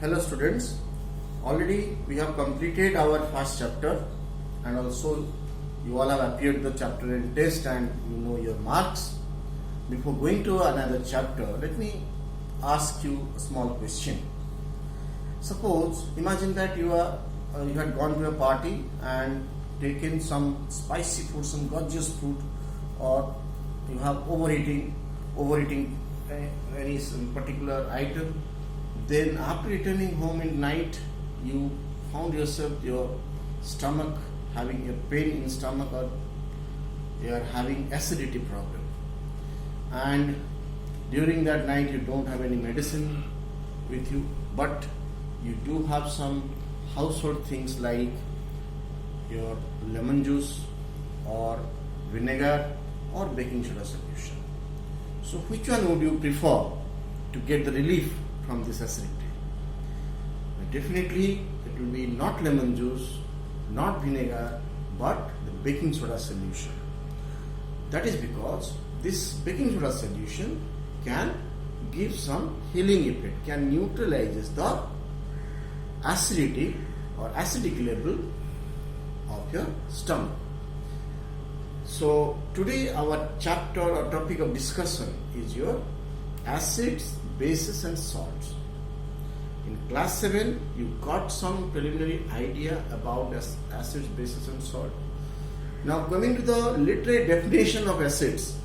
Hello students, already we have completed our first chapter and also you all have appeared the chapter in test and you know your marks. Before going to another chapter, let me ask you a small question. Suppose, imagine that you had gone to a party and taken some spicy food, some gorgeous food, or you have overeating any some particular item. Then after returning home in night, you found yourself your stomach having a pain in stomach, or you are having acidity problem, and during that night you don't have any medicine with you, but you do have some household things like your lemon juice or vinegar or baking soda solution. So which one would you prefer to get the relief from this acidity? Definitely it will be not lemon juice, not vinegar, but the baking soda solution. That is because this baking soda solution can give some healing effect, can neutralize the acidity or acidic level of your stomach. So today our chapter or topic of discussion is your acids, bases and salts. In class 7 you got some preliminary idea about acids, bases and salt. Now coming to the literary definition of acids.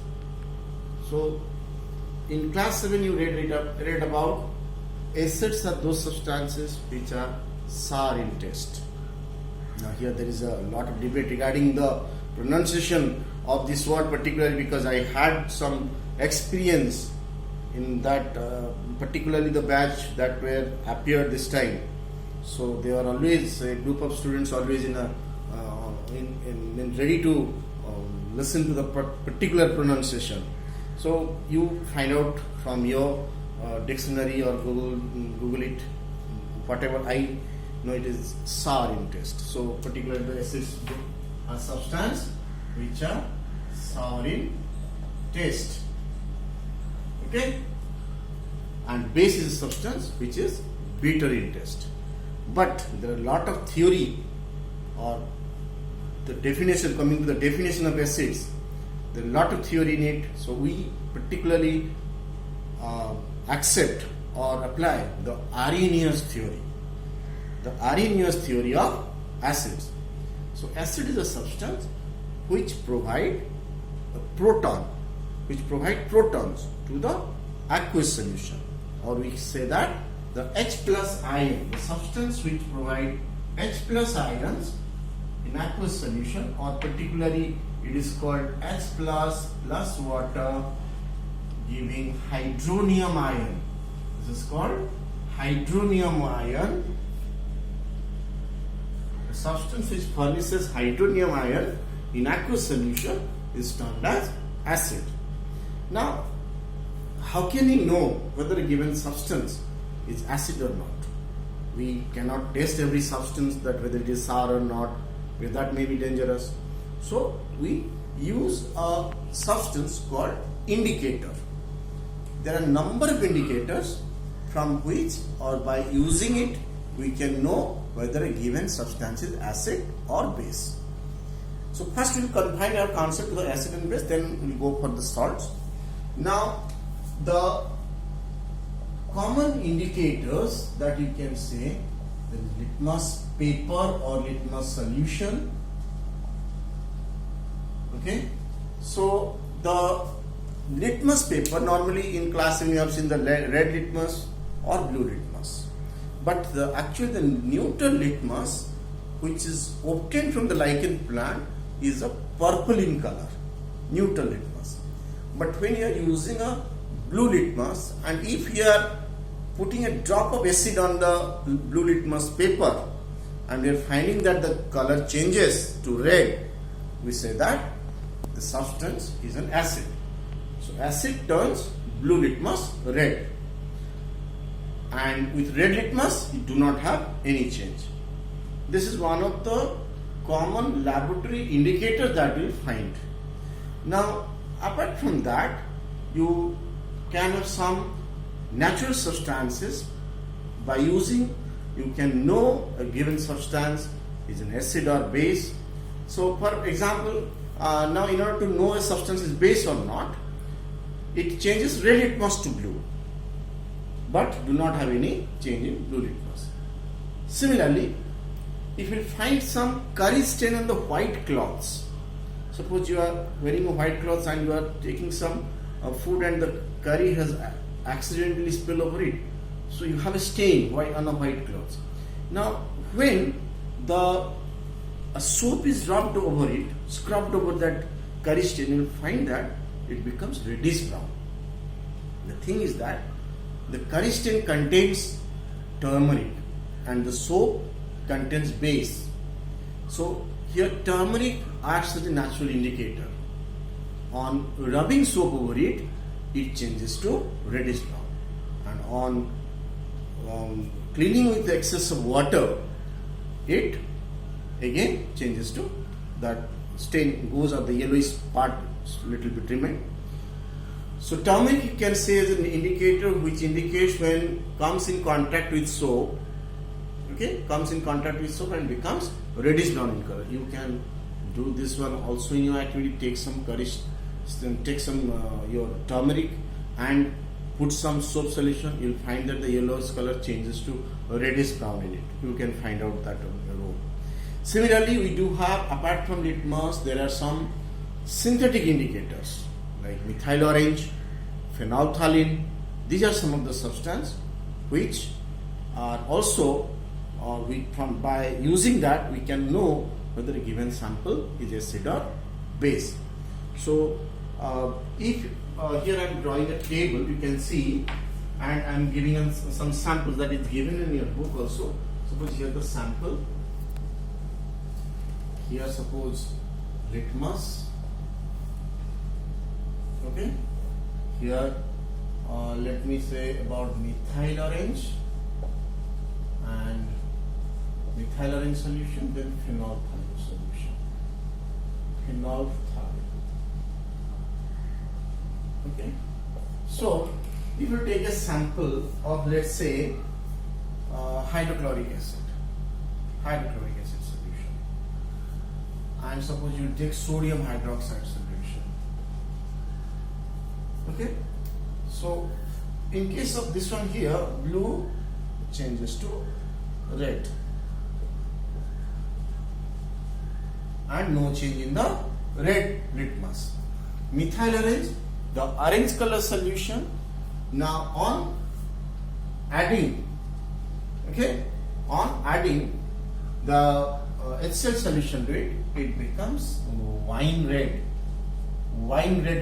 So in class 7 you read about acids are those substances which are sour in taste. Now here there is a lot of debate regarding the pronunciation of this word, particularly because I had some experience in that particularly the batch that were appeared this time. So they are always a group of students always in ready to listen to the particular pronunciation. So you find out from your dictionary or Google it, whatever. I know it is sour in taste. So particularly the acids are substance which are sour in taste. Okay, and base is a substance which is bitter in taste. But there are a lot of theory or the definition, coming to the definition of acids, there are a lot of theory in it. So we particularly accept or apply the Arrhenius theory, the Arrhenius theory of acids. So acid is a substance which provide protons to the aqueous solution, or we say that the H plus ion, the substance which provide H plus ions in aqueous solution, or particularly it is called H plus water giving hydronium ion. This is called hydronium ion. The substance which furnishes hydronium ion in aqueous solution is termed as acid. Now, how can we know whether a given substance is acid or not? We cannot test every substance that whether it is sour or not, because that may be dangerous. So we use a substance called indicator. There are a number of indicators from which, or by using it, we can know whether a given substance is acid or base. So first we will confine our concept to the acid and base, then we will go for the salts. Now the common indicators that you can say, the litmus paper or litmus solution. Okay, so the litmus paper, normally in class we have seen the red litmus or blue litmus, but the neutral litmus which is obtained from the lichen plant is a purple in color, neutral litmus. But when you are using a blue litmus, and if you are putting a drop of acid on the blue litmus paper and we are finding that the color changes to red, we say that the substance is an acid. So acid turns blue litmus red, and with red litmus you do not have any change. This is one of the common laboratory indicators that we find. Now apart from that, you can have some natural substances by using you can know a given substance is an acid or base. So for example, now in order to know a substance is base or not, it changes red litmus to blue, but do not have any change in blue litmus. Similarly, if you find some curry stain on the white cloths, suppose you are wearing a white cloth and you are taking some food and the curry has accidentally spilled over it, so you have a stain on the white cloth. Now when a soap is rubbed over it, scrubbed over that curry stain, you will find that it becomes reddish brown. The thing is that the curry stain contains turmeric and the soap contains base. So here turmeric acts as a natural indicator. On rubbing soap over it, it changes to reddish brown, and on cleaning with the excess of water, it again changes to that stain goes on the yellowish part, little bit remain. So turmeric you can say is an indicator which indicates when comes in contact with soap, comes in contact with soap and becomes reddish brown in color. You can do this one also in your activity. Take some your turmeric and put some soap solution. You'll find that the yellowish color changes to reddish brown in it. You can find out that on your own. Similarly, we do have, apart from litmus, there are some synthetic indicators like methyl orange, phenolphthalein. These are some of the substances which are also by using that we can know whether a given sample is acid or base. So if here I am drawing a table, you can see, and I am giving some samples that is given in your book also. Suppose here the sample, here suppose litmus, here let me say about methyl orange and methyl orange solution, then phenolphthalein solution, so if you take a sample of, let's say, hydrochloric acid solution, and suppose you take sodium hydroxide solution, so in case of this one here, blue changes to red and no change in the red litmus. Methyl orange, the orange color solution, now on adding the HCl solution to it, it becomes wine red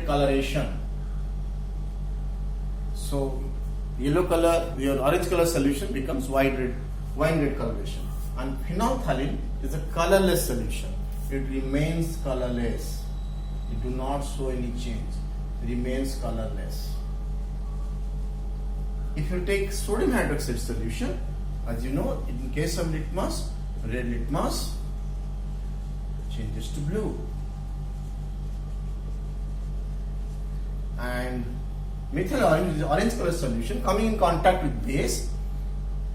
coloration. So yellow color, your orange color solution becomes wine red coloration. And phenolphthalein is a colorless solution. It remains colorless. It do not show any change. It remains colorless. If you take sodium hydroxide solution, as you know, in case of litmus, red litmus changes to blue. And methyl orange is orange color solution coming in contact with base,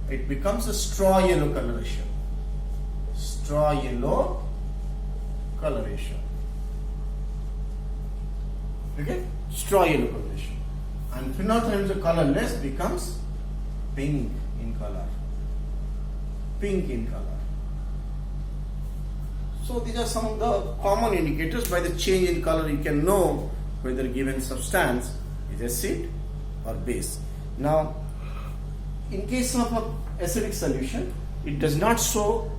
it becomes a straw yellow coloration. Straw yellow coloration. Straw yellow coloration. And phenolphthalein is colorless, becomes pink in color. So these are some of the common indicators. By the change in color, you can know whether a given substance is acid or base. Now, in case of an acidic solution, it does not show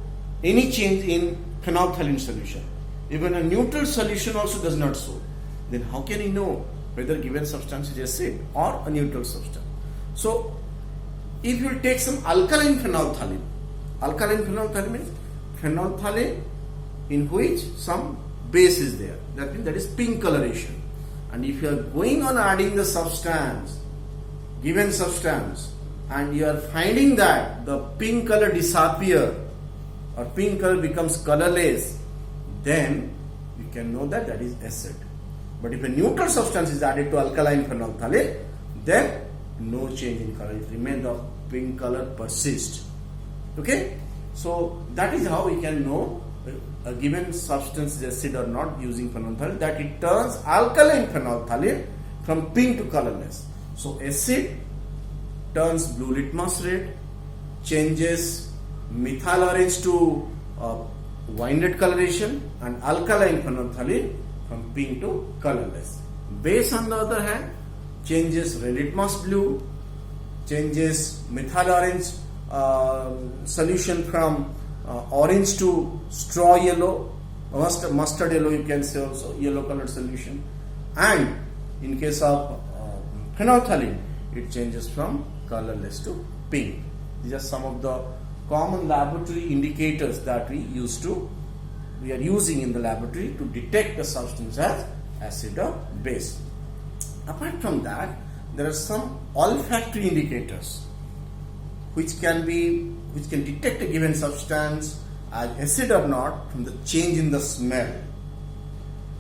any change in phenolphthalein solution. Even a neutral solution also does not show. Then how can you know whether a given substance is acid or a neutral substance? So, if you take some alkaline phenolphthalein means phenolphthalein in which some base is there. That means that is pink coloration. And if you are going on adding the substance, given substance, and you are finding that the pink color disappear or pink color becomes colorless, then you can know that that is acid. But if a neutral substance is added to alkaline phenolphthalein, then no change in color. It remains of pink color persists. Okay, so that is how we can know a given substance is acid or not using phenolphthalein, that it turns alkaline phenolphthalein from pink to colorless. So acid turns blue litmus red, changes methyl orange to wine red coloration, and alkaline phenolphthalein from pink to colorless. Base on the other hand changes red litmus blue, changes methyl orange solution from orange to straw yellow, mustard yellow you can say also, yellow colored solution, and in case of phenolphthalein it changes from colorless to pink. These are some of the common laboratory indicators that we are using in the laboratory to detect a substance as acid or base. Apart from that, there are some olfactory indicators which can detect a given substance as acid or not from the change in the smell.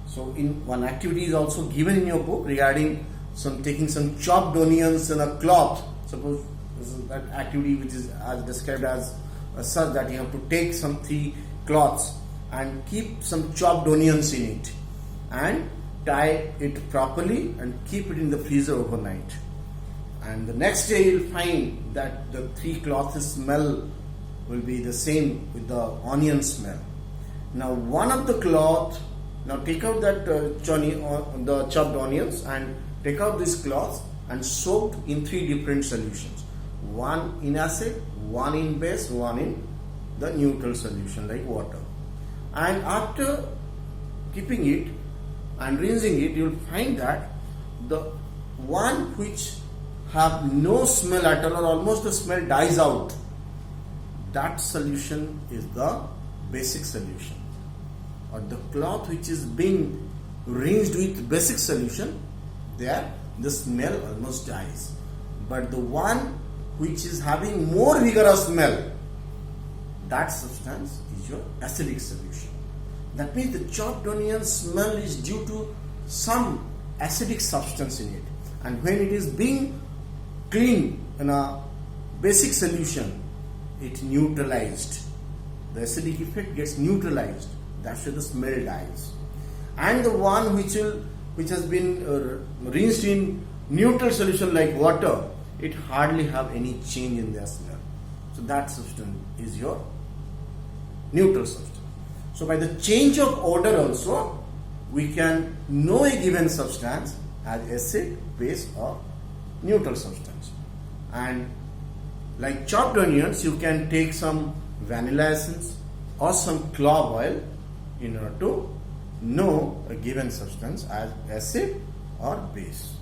So in one activity is also given in your book regarding taking some chopped onions in a cloth. Suppose this is that activity which is as described as such, that you have to take some 3 cloths and keep some chopped onions in it and tie it properly and keep it in the freezer overnight. And the next day you will find that the 3 cloths smell will be the same with the onion smell. Now one of the cloth, now take out that the chopped onions and take out this cloth and soak in 3 different solutions. One in acid, one in base, one in the neutral solution like water. And after keeping it and rinsing it, you will find that the one which have no smell at all or almost the smell dies out, that solution is the basic solution. Or the cloth which is being rinsed with basic solution, there the smell almost dies. But the one which is having more vigorous smell, that substance is your acidic solution. That means the chopped onion smell is due to some acidic substance in it, and when it is being cleaned in a basic solution, it neutralized. The acidic effect gets neutralized. That's why the smell dies. And the one which has been rinsed in neutral solution like water, it hardly have any change in their smell. So that substance is your neutral substance. So by the change of odor also, we can know a given substance as acid, base or neutral substance. And like chopped onions, you can take some vanilla essence or some clove oil in order to know a given substance as acid or base.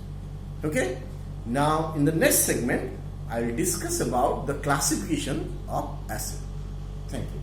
Okay? Now in the next segment, I will discuss about the classification of acid. Thank you.